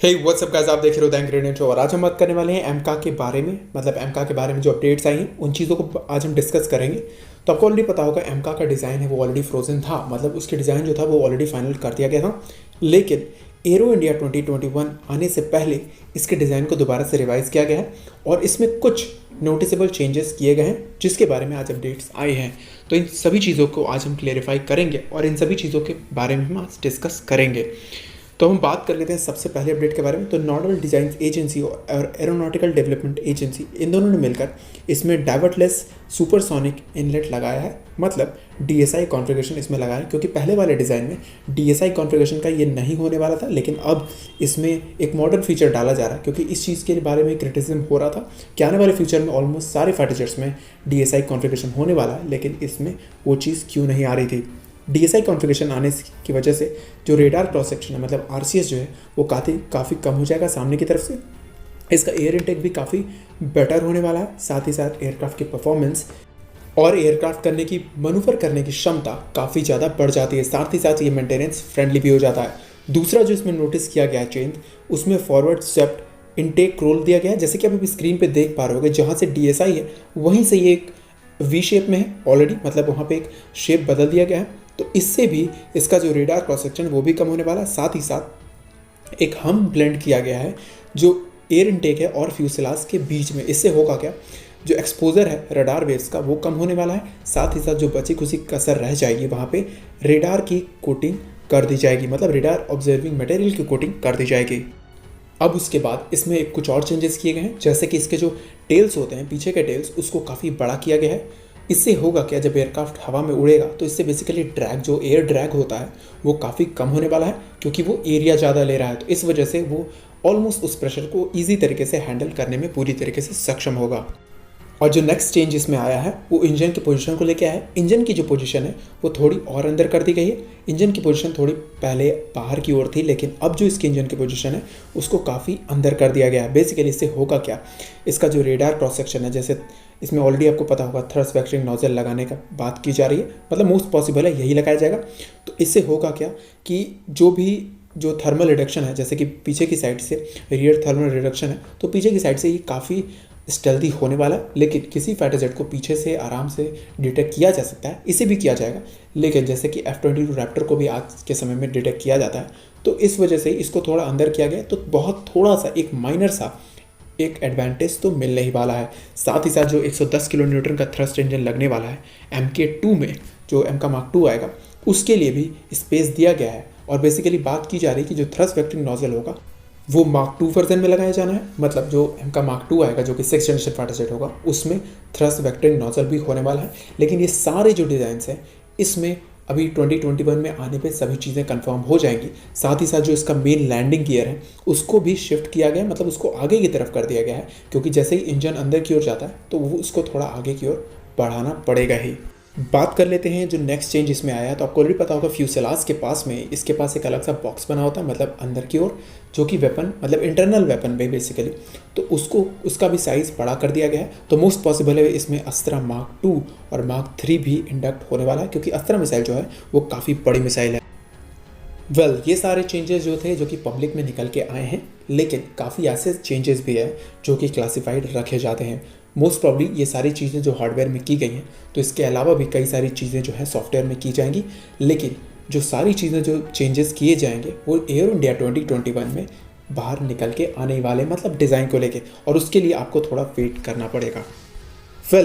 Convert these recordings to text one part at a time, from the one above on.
हे WhatsApp guys, आप देख रहे हो द इंग्रेडिएंट शो और आज हम बात करने वाले हैं एमका के बारे में। मतलब एमका के बारे में जो अपडेट्स आई हैं उन चीज़ों को आज हम डिस्कस करेंगे। तो आपको ऑलरेडी पता होगा एमका का डिज़ाइन है वो ऑलरेडी फ्रोजन था, मतलब उसके डिज़ाइन जो था वो ऑलरेडी फाइनल कर दिया गया था। लेकिन एरो इंडिया 2021 आने से पहले इसके डिज़ाइन को दोबारा से रिवाइज़ किया गया है और इसमें कुछ नोटिसेबल चेंजेस किए गए हैं जिसके बारे में आज अपडेट्स आए हैं। तो इन सभी चीज़ों को आज हम क्लेरिफाई करेंगे और इन सभी चीज़ों के बारे में हम आज डिस्कस करेंगे। तो हम बात कर लेते हैं सबसे पहले अपडेट के बारे में। तो नॉर्डल डिज़ाइन एजेंसी और एरोनॉटिकल डेवलपमेंट एजेंसी इन दोनों ने मिलकर इसमें डाइवर्टलेस सुपरसोनिक इनलेट लगाया है, मतलब DSI कॉन्फ़िगरेशन इसमें लगाया है। क्योंकि पहले वाले डिज़ाइन में DSI कॉन्फ़िगरेशन का ये नहीं होने वाला था, लेकिन अब इसमें एक मॉडर्न फीचर डाला जा रहा है। क्योंकि इस चीज़ के बारे में क्रिटिसिज्म हो रहा था कि आने वाले फ्यूचर में ऑलमोस्ट सारे फाइटर जेट्स में DSI कॉन्फ़िगरेशन होने वाला है, लेकिन इसमें वो चीज़ क्यों नहीं आ रही थी। DSI कॉन्फ़िगरेशन आने की वजह से जो रेडार क्रॉस सेक्शन है, मतलब RCS जो है वो काफ़ी कम हो जाएगा सामने की तरफ से। इसका एयर इनटेक भी काफ़ी बेटर होने वाला है। साथ ही साथ एयरक्राफ्ट की परफॉर्मेंस और एयरक्राफ्ट करने की मनूवर करने की क्षमता काफ़ी ज़्यादा बढ़ जाती है। साथ ही साथ ये मेंटेनेंस फ्रेंडली भी हो जाता है। दूसरा जो इसमें नोटिस किया गया है चेंज, उसमें फॉरवर्ड स्वेप्ट इनटेक रोल दिया गया है। जैसे कि आप अभी स्क्रीन पे देख पा रहे होगे, जहाँ से DSI है वहीं से ये एक V शेप में है ऑलरेडी, मतलब वहाँ पे एक शेप बदल दिया गया है। तो इससे भी इसका जो रेडार क्रॉस सेक्शन वो भी कम होने वाला है। साथ ही साथ एक हम ब्लेंड किया गया है जो एयर इनटेक है और फ्यूसेलाज के बीच में। इससे होगा क्या, जो एक्सपोजर है रडार वेव्स का वो कम होने वाला है। साथ ही साथ जो बची खुची कसर रह जाएगी वहाँ पे रेडार की कोटिंग कर दी जाएगी, मतलब रेडार ऑब्जर्विंग मटेरियल की कोटिंग कर दी जाएगी। अब उसके बाद इसमें कुछ और चेंजेस किए गए हैं, जैसे कि इसके जो टेल्स होते हैं, पीछे के टेल्स, उसको काफ़ी बड़ा किया गया है। इससे होगा क्या, जब एयरक्राफ्ट हवा में उड़ेगा तो इससे बेसिकली ड्रैग, जो एयर ड्रैग होता है वो काफ़ी कम होने वाला है, क्योंकि वो एरिया ज़्यादा ले रहा है। तो इस वजह से वो ऑलमोस्ट उस प्रेशर को ईजी तरीके से हैंडल करने में पूरी तरीके से सक्षम होगा। और जो नेक्स्ट चेंज इसमें आया है वो इंजन की पोजीशन को लेके आया है। इंजन की जो पोजीशन है वो थोड़ी और अंदर कर दी गई है। इंजन की पोजीशन थोड़ी पहले बाहर की ओर थी, लेकिन अब जो इसके इंजन की पोजीशन है उसको काफ़ी अंदर कर दिया गया है। बेसिकली इससे होगा क्या, इसका जो रेडार क्रॉस सेक्शन है, जैसे इसमें ऑलरेडी आपको पता होगा थ्रस्ट वेक्टरिंग नोजल लगाने का बात की जा रही है, मतलब मोस्ट पॉसिबल है यही लगाया जाएगा। तो इससे होगा क्या कि जो थर्मल रिडक्शन है, जैसे कि पीछे की साइड से रियर थर्मल रिडक्शन है, तो पीछे की साइड से ये काफ़ी स्टेल्दी होने वाला है। लेकिन किसी फाइटर जेट को पीछे से आराम से डिटेक्ट किया जा सकता है, इसे भी किया जाएगा। लेकिन जैसे कि F-22 रैप्टर को भी आज के समय में डिटेक्ट किया जाता है, तो इस वजह से इसको थोड़ा अंदर किया गया। तो बहुत थोड़ा सा एक माइनर सा एक एडवांटेज तो मिलने ही वाला है। साथ ही साथ जो 110 किलो न्यूटन का थ्रस्ट इंजन लगने वाला है MK2 में, जो एमका मार्क 2 आएगा, उसके लिए भी स्पेस दिया गया है। और बेसिकली बात की जा रही है कि जो थ्रस्ट वेक्टरिंग नोजल होगा वो मार्क 2 वर्जन में लगाया जाना है। मतलब जो एमका मार्क 2 आएगा, जो कि 6th जनरेशन फाइटर जेट होगा, उसमें थ्रस्ट वेक्टरिंग नोजल भी होने वाला है। लेकिन ये सारे जो डिज़ाइंस हैं इसमें अभी 2021 में आने पे सभी चीज़ें कंफर्म हो जाएंगी। साथ ही साथ जो इसका मेन लैंडिंग गियर है उसको भी शिफ्ट किया गया है, मतलब उसको आगे की तरफ कर दिया गया है। क्योंकि जैसे ही इंजन अंदर की ओर जाता है तो वो उसको थोड़ा आगे की ओर बढ़ाना पड़ेगा ही। बात कर लेते हैं जो नेक्स्ट चेंज इसमें आया है। तो आपको ऑलरेडी पता होगा फ्यूसेलाज के पास में इसके पास एक अलग सा बॉक्स बना होता है, मतलब अंदर की ओर, जो कि वेपन, मतलब इंटरनल वेपन में बेसिकली, तो उसका भी साइज़ बड़ा कर दिया गया है। तो मोस्ट पॉसिबल है इसमें अस्त्रा मार्क 2 और मार्क 3 भी इंडक्ट होने वाला है, क्योंकि अस्त्रा मिसाइल जो है वो काफ़ी बड़ी मिसाइल है। ये सारे चेंजेस जो थे जो कि पब्लिक में निकल के आए हैं, लेकिन काफ़ी ऐसे चेंजेस भी हैं जो कि क्लासिफाइड रखे जाते हैं। मोस्ट प्रॉब्ली ये सारी चीज़ें जो हार्डवेयर में की गई हैं, तो इसके अलावा भी कई सारी चीज़ें जो है सॉफ्टवेयर में की जाएंगी। लेकिन जो सारी चीज़ें जो चेंजेस किए जाएंगे वो एयर इंडिया 2021 में बाहर निकल के आने वाले, मतलब डिज़ाइन को लेके, और उसके लिए आपको थोड़ा वेट करना पड़ेगा।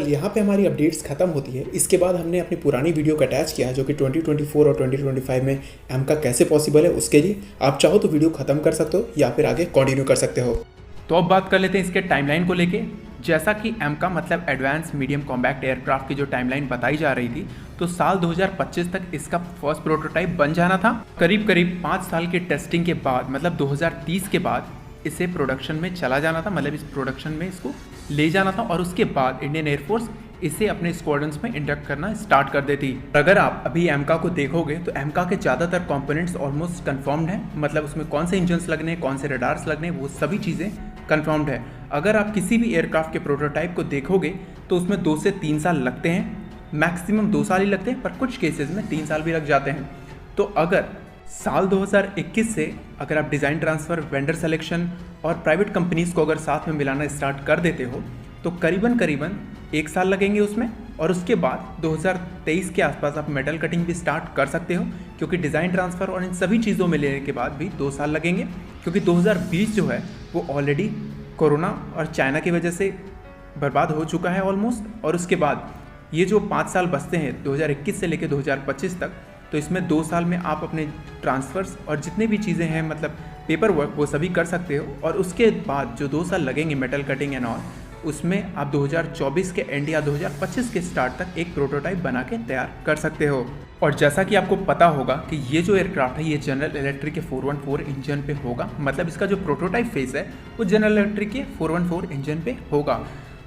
यहाँ पे हमारी अपडेट्स ख़त्म होती है। इसके बाद हमने अपनी पुरानी वीडियो को अटैच किया है, जो कि 2024 और 2025 में एमका कैसे पॉसिबल है उसके लिए। आप चाहो तो वीडियो ख़त्म कर सकते हो या फिर आगे कंटिन्यू कर सकते हो। तो अब बात कर लेते हैं इसके टाइमलाइन को लेके। जैसा कि एमका मतलब एडवांस मीडियम कॉम्बैक्ट एयरक्राफ्ट की जो टाइमलाइन बताई जा रही थी, तो साल 2025 तक इसका फर्स्ट प्रोटोटाइप बन जाना था। करीब 5 साल की टेस्टिंग के बाद, मतलब 2030 के बाद इसे प्रोडक्शन में चला जाना था, मतलब इस प्रोडक्शन में इसको ले जाना था। और उसके बाद इंडियन एयरफोर्स इसे अपने स्क्वाड्रंस में इंडक्ट करना स्टार्ट कर देती। अगर आप अभी एमका को देखोगे तो एमका के ज़्यादातर कंपोनेंट्स ऑलमोस्ट कंफर्म्ड हैं, मतलब उसमें कौन से इंजन्स लगने, कौन से रडार्स लगने, वो सभी चीज़ें कंफर्म्ड है। अगर आप किसी भी एयरक्राफ्ट के प्रोटोटाइप को देखोगे तो उसमें 2 से 3 साल लगते हैं, मैक्सिमम 2 साल ही लगते हैं, पर कुछ केसेस में 3 साल भी लग जाते हैं। तो अगर साल 2021 से अगर आप डिज़ाइन ट्रांसफ़र, वेंडर सिलेक्शन और प्राइवेट कंपनीज़ को अगर साथ में मिलाना स्टार्ट कर देते हो तो करीबन करीबन 1 साल लगेंगे उसमें, और उसके बाद 2023 के आसपास आप मेटल कटिंग भी स्टार्ट कर सकते हो, क्योंकि डिज़ाइन ट्रांसफ़र और इन सभी चीज़ों में लेने के बाद भी 2 साल लगेंगे, क्योंकि 2020 जो है वो ऑलरेडी कोरोना और चाइना की वजह से बर्बाद हो चुका है ऑलमोस्ट। और उसके बाद ये जो 5 साल बचते हैं 2021 से लेकर 2025 तक, तो इसमें 2 साल में आप अपने ट्रांसफ़र्स और जितने भी चीज़ें हैं मतलब पेपर वर्क वो सभी कर सकते हो। और उसके बाद जो 2 साल लगेंगे मेटल कटिंग एंड ऑल, उसमें आप 2024 के एंड या 2025 के स्टार्ट तक एक प्रोटोटाइप बना के तैयार कर सकते हो। और जैसा कि आपको पता होगा कि ये जो एयरक्राफ्ट है ये जनरल इलेक्ट्रिक के 414 इंजन पे होगा, मतलब इसका जो प्रोटोटाइप फेज़ है वो जनरल इलेक्ट्रिक के 414 इंजन पे होगा।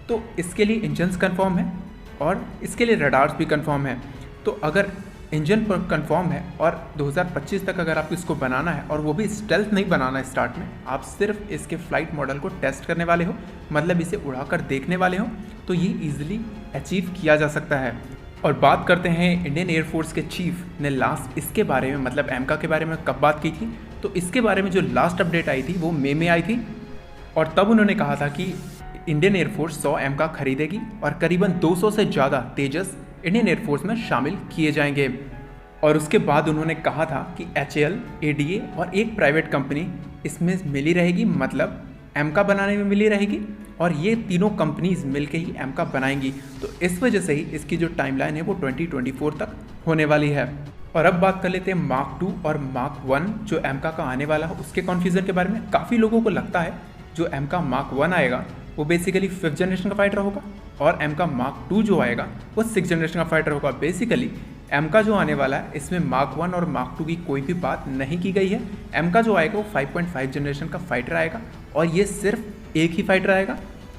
तो इसके लिए इंजन्स कंफर्म है और इसके लिए रडार्स भी कंफर्म है। तो अगर इंजन पर कंफर्म है और 2025 तक अगर आपको इसको बनाना है, और वो भी स्टेल्थ नहीं बनाना है स्टार्ट में, आप सिर्फ इसके फ्लाइट मॉडल को टेस्ट करने वाले हो, मतलब इसे उड़ाकर देखने वाले हो, तो ये ईजिली अचीव किया जा सकता है। और बात करते हैं इंडियन एयरफोर्स के चीफ ने लास्ट इसके बारे में मतलब एमका के बारे में कब बात की थी, तो इसके बारे में जो लास्ट अपडेट आई थी वो मई में आई थी, और तब उन्होंने कहा था कि इंडियन एयरफोर्स 100 एमका खरीदेगी और करीबन 200 से ज़्यादा तेजस इंडियन एयरफोर्स में शामिल किए जाएंगे। और उसके बाद उन्होंने कहा था कि HAL, ADA और एक प्राइवेट कंपनी इसमें मिली रहेगी, मतलब एमका बनाने में मिली रहेगी, और ये तीनों कंपनीज मिलके ही एमका बनाएंगी। तो इस वजह से ही इसकी जो टाइमलाइन है वो 2024 तक होने वाली है। और अब बात कर लेते हैं मार्क 2 और मार्क 1 जो एमका का आने वाला है उसके कन्फ्यूज़न के बारे में। काफ़ी लोगों को लगता है जो एमका मार्क 1 आएगा वो बेसिकली 5th जनरेशन का फाइटर होगा, और एमका मार्क 2 जो आएगा वो 6th जनरेशन का फाइटर होगा। बेसिकली एमका जो आने वाला है इसमें मार्क 1 और मार्क 2 की कोई भी बात नहीं की गई है। एमका जो आएगा वो 5.5 जनरेशन का फाइटर आएगा, और ये सिर्फ एक ही फाइटर आएगा।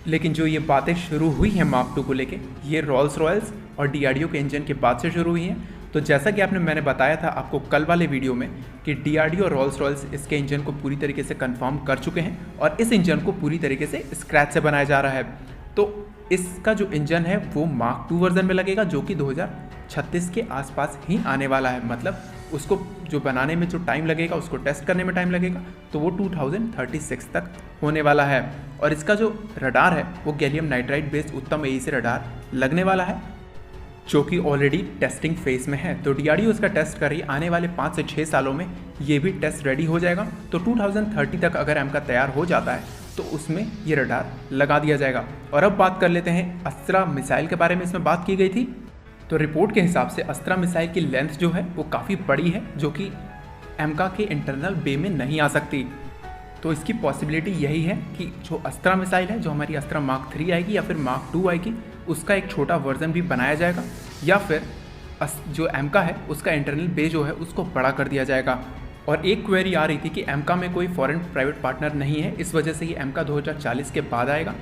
लेकिन जो ये बातें शुरू हुई हैं मार्क 2 को लेके, ये रोल्स रॉयल्स और DRDO के इंजन के बाद से शुरू हुई हैं। तो जैसा कि मैंने बताया था आपको कल वाले वीडियो में कि DRDO और रोल्स रॉयल्स इसके इंजन को पूरी तरीके से कंफर्म कर चुके हैं, और इस इंजन को पूरी तरीके से स्क्रैच से बनाया जा रहा है। तो इसका जो इंजन है वो मार्क 2 वर्जन में लगेगा, जो कि 2036 के आसपास ही आने वाला है। मतलब उसको जो बनाने में जो टाइम लगेगा, उसको टेस्ट करने में टाइम लगेगा, तो वो 2036 तक होने वाला है। और इसका जो रडार है वो गैलियम नाइट्राइड बेस्ड उत्तम AEC रडार लगने वाला है, जो कि ऑलरेडी टेस्टिंग फेज में है। तो DRDO इसका टेस्ट कर रही है, आने वाले 5 से 6 सालों में ये भी टेस्ट रेडी हो जाएगा। तो 2030 तक अगर एमका तैयार हो जाता है तो उसमें ये रडार लगा दिया जाएगा। और अब बात कर लेते हैं अस्त्रा मिसाइल के बारे में, इसमें बात की गई थी। तो रिपोर्ट के हिसाब से अस्त्रा मिसाइल की लेंथ जो है वो काफ़ी बड़ी है, जो कि एमका के इंटरनल बे में नहीं आ सकती। तो इसकी पॉसिबिलिटी यही है कि जो अस्त्रा मिसाइल है, जो हमारी अस्त्रा मार्क 3 आएगी या फिर मार्क 2 आएगी, उसका एक छोटा वर्जन भी बनाया जाएगा, या फिर जो एमका है उसका इंटरनल बे जो है उसको बड़ा कर दिया जाएगा। और एक क्वेरी आ रही थी कि एमका में कोई फॉरेन प्राइवेट पार्टनर नहीं है, इस वजह से ये एमका 2040 के बाद आएगा।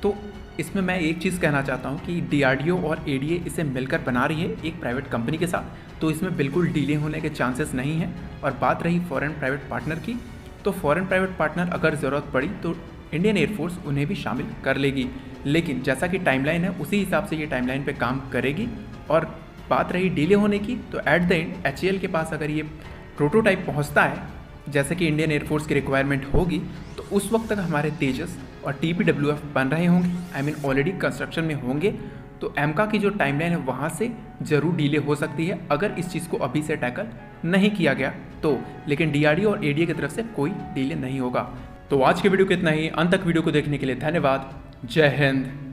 तो इसमें मैं एक चीज़ कहना चाहता हूँ कि DRDO और ADA इसे मिलकर बना रही है एक प्राइवेट कंपनी के साथ, तो इसमें बिल्कुल डिले होने के चांसेस नहीं हैं। और बात रही फॉरेन प्राइवेट पार्टनर की, तो फॉरेन प्राइवेट पार्टनर अगर ज़रूरत पड़ी तो इंडियन एयरफोर्स उन्हें भी शामिल कर लेगी, लेकिन जैसा कि टाइमलाइन है उसी हिसाब से ये टाइमलाइन पे काम करेगी। और बात रही डिले होने की, तो एट द एंड HAL के पास अगर ये प्रोटोटाइप पहुंचता है जैसे कि इंडियन एयरफोर्स की रिक्वायरमेंट होगी, तो उस वक्त तक हमारे तेजस और TPWF बन रहे होंगे, आई मीन ऑलरेडी कंस्ट्रक्शन में होंगे। तो एमका की जो टाइमलाइन है वहाँ से ज़रूर डिले हो सकती है अगर इस चीज़ को अभी से टैकल नहीं किया गया तो, लेकिन DRDO और ADA की तरफ से कोई डिले नहीं होगा। तो आज के वीडियो को इतना ही। अंत तक वीडियो को देखने के लिए धन्यवाद। जय हिंद।